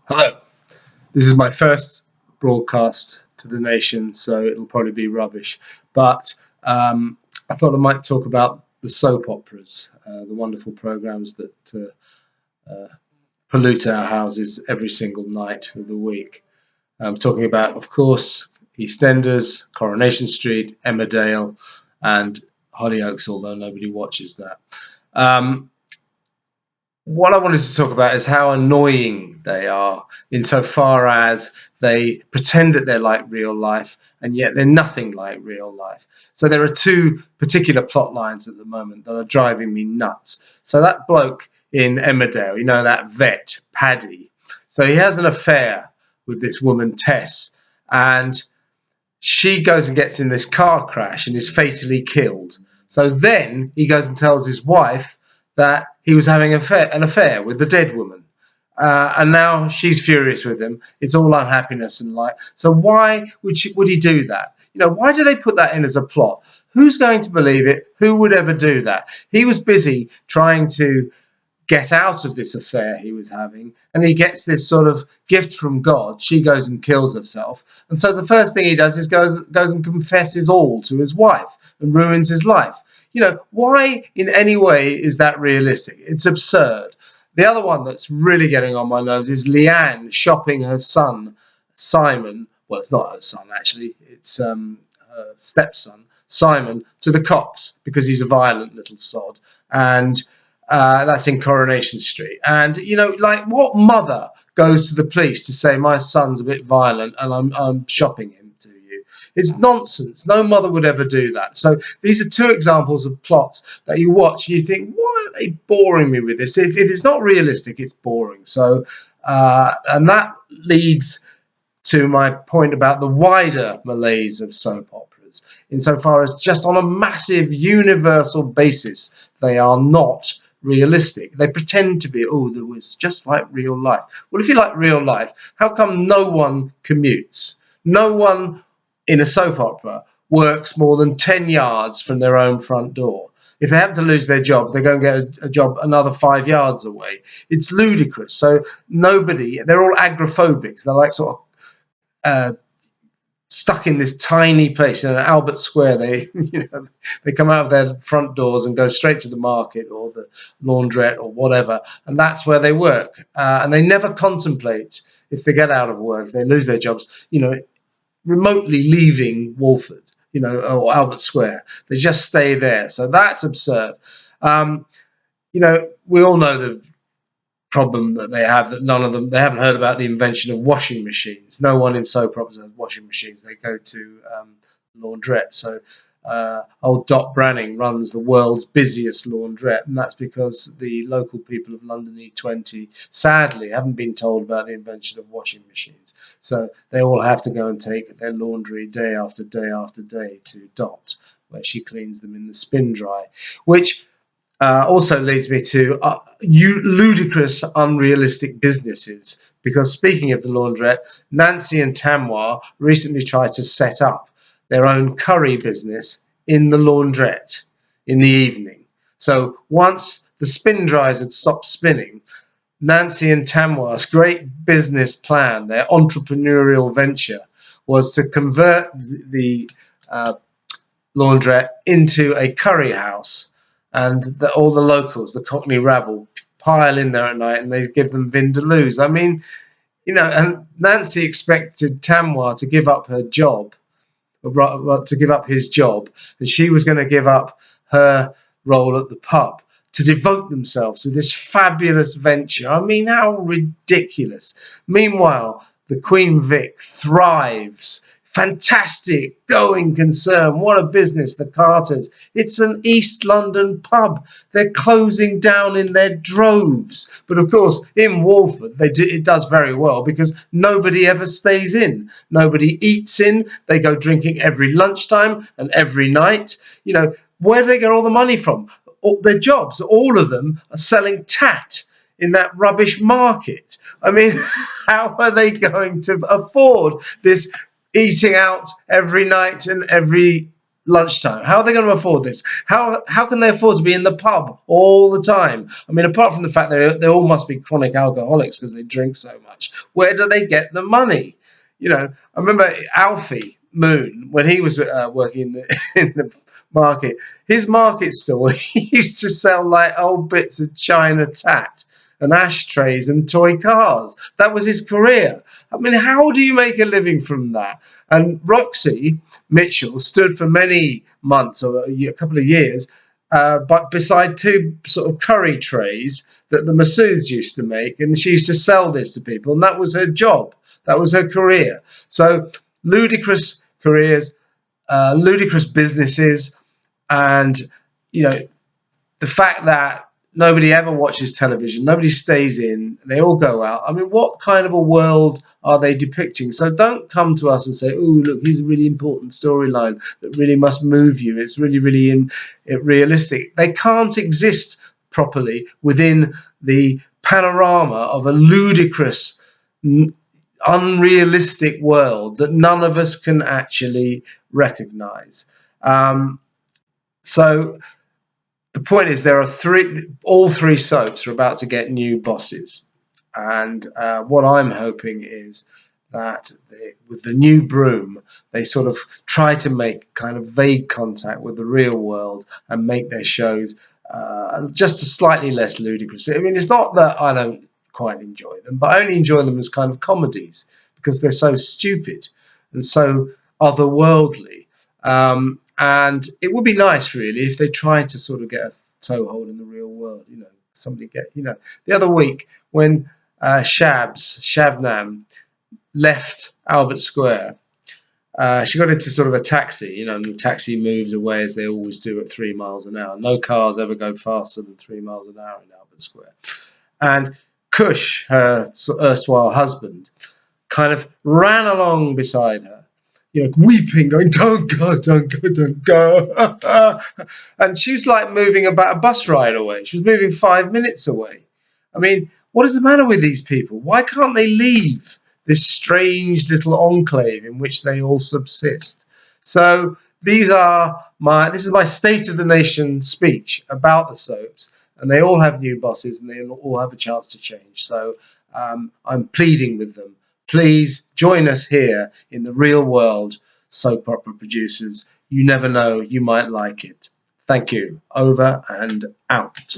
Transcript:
Hello. This is my first broadcast to the nation, so it'll probably be rubbish. But I thought I might talk about the soap operas, the wonderful programs that pollute our houses every single night of the week. I'm talking about, of course, EastEnders, Coronation Street, Emmerdale, and Hollyoaks, although nobody watches that. Um, what I wanted to talk about is how annoying they are insofar as they pretend that they're like real life and yet they're nothing like real life. So there are two particular plot lines at the moment that are driving me nuts. So that bloke in Emmerdale, that vet, Paddy, so he has an affair with this woman, Tess, and she goes and gets in this car crash and is fatally killed. So then he goes and tells his wife that he was having an affair with the dead woman. And now she's furious with him. It's all unhappiness and light. So why would he do that? Why do they put that in as a plot? Who's going to believe it? Who would ever do that? He was busy trying to get out of this affair he was having, and he gets this sort of gift from God. She goes and kills herself, and so the first thing he does is goes and confesses all to his wife and ruins his life. Why in any way is that realistic? It's absurd. The other one that's really getting on my nerves is Leanne shopping her son Simon. Well, it's not her son actually, it's her stepson Simon to the cops because he's a violent little sod. And that's in Coronation Street. And, what mother goes to the police to say, my son's a bit violent and I'm shopping him to you? It's nonsense. No mother would ever do that. So these are two examples of plots that you watch and you think, why are they boring me with this? If it's not realistic, it's boring. So, and that leads to my point about the wider malaise of soap operas, insofar as just on a massive universal basis, they are not realistic. They pretend to be, there was just like real life. Well, if you like real life, how come no one commutes? No one in a soap opera works more than 10 yards from their own front door. If they happen to lose their job, they go and get a job another 5 yards away. It's ludicrous. So they're all agoraphobics. They're like sort of stuck in this tiny place in Albert Square. They come out of their front doors and go straight to the market or the laundrette or whatever, and that's where they work. And they never contemplate, if they get out of work, if they lose their jobs, remotely leaving Walford, or Albert Square. They just stay there. So that's absurd. We all know the problem that they have, that they haven't heard about the invention of washing machines. No one in soap operas has washing machines. They go to laundrette. So old Dot Branning runs the world's busiest laundrette, and that's because the local people of London E20 sadly haven't been told about the invention of washing machines. So they all have to go and take their laundry day after day after day to Dot, where she cleans them in the spin dry, which also leads me to ludicrous, unrealistic businesses. Because speaking of the laundrette, Nancy and Tamwa recently tried to set up their own curry business in the laundrette in the evening. So once the spin dryers had stopped spinning, Nancy and Tamwa's great business plan, their entrepreneurial venture, was to convert the laundrette into a curry house. And all the locals, the Cockney rabble, pile in there at night and they give them vindaloos. I mean, and Nancy expected Tamwa to give up her job, to give up his job, and she was going to give up her role at the pub to devote themselves to this fabulous venture. I mean, how ridiculous. Meanwhile, the Queen Vic thrives. Fantastic, going concern. What a business, the Carters. It's an East London pub. They're closing down in their droves. But of course, in Walford, it does very well because nobody ever stays in. Nobody eats in. They go drinking every lunchtime and every night. Where do they get all the money from? Their jobs, all of them are selling tat in that rubbish market. I mean, how are they going to afford this eating out every night and every lunchtime? How are they going to afford this? How can they afford to be in the pub all the time? I mean, apart from the fact that they all must be chronic alcoholics because they drink so much, where do they get the money? I remember Alfie Moon when he was working in the market. His market store, he used to sell like old bits of china tat and ashtrays and toy cars. That was his career. I mean, how do you make a living from that? And Roxy Mitchell stood for many months or a couple of years, but beside two sort of curry trays that the masseuds used to make, and she used to sell this to people, and that was her job. That was her career. So ludicrous careers, ludicrous businesses, and you know the fact that nobody ever watches television, nobody stays in, they all go out. I mean, what kind of a world are they depicting? So don't come to us and say, oh, look, here's a really important storyline that really must move you. It's really, really realistic. They can't exist properly within the panorama of a ludicrous, unrealistic world that none of us can actually recognize. So the point is, there are all three soaps are about to get new bosses, and what I'm hoping is that with the new broom, they sort of try to make kind of vague contact with the real world and make their shows just slightly less ludicrous. I mean, it's not that I don't quite enjoy them, but I only enjoy them as kind of comedies because they're so stupid and so otherworldly. And it would be nice, really, if they tried to sort of get a toehold in the real world. Somebody the other week when Shabnam left Albert Square, she got into sort of a taxi, and the taxi moves away as they always do at 3 miles an hour. No cars ever go faster than 3 miles an hour in Albert Square. And Kush, her erstwhile husband, kind of ran along beside her, weeping, going, don't go, don't go, don't go. And she was like moving about a bus ride away. She was moving 5 minutes away. I mean, what is the matter with these people? Why can't they leave this strange little enclave in which they all subsist? So this is my State of the Nation speech about the soaps, and they all have new bosses and they all have a chance to change. So I'm pleading with them. Please join us here in the real world, soap opera producers. You never know, you might like it. Thank you. Over and out.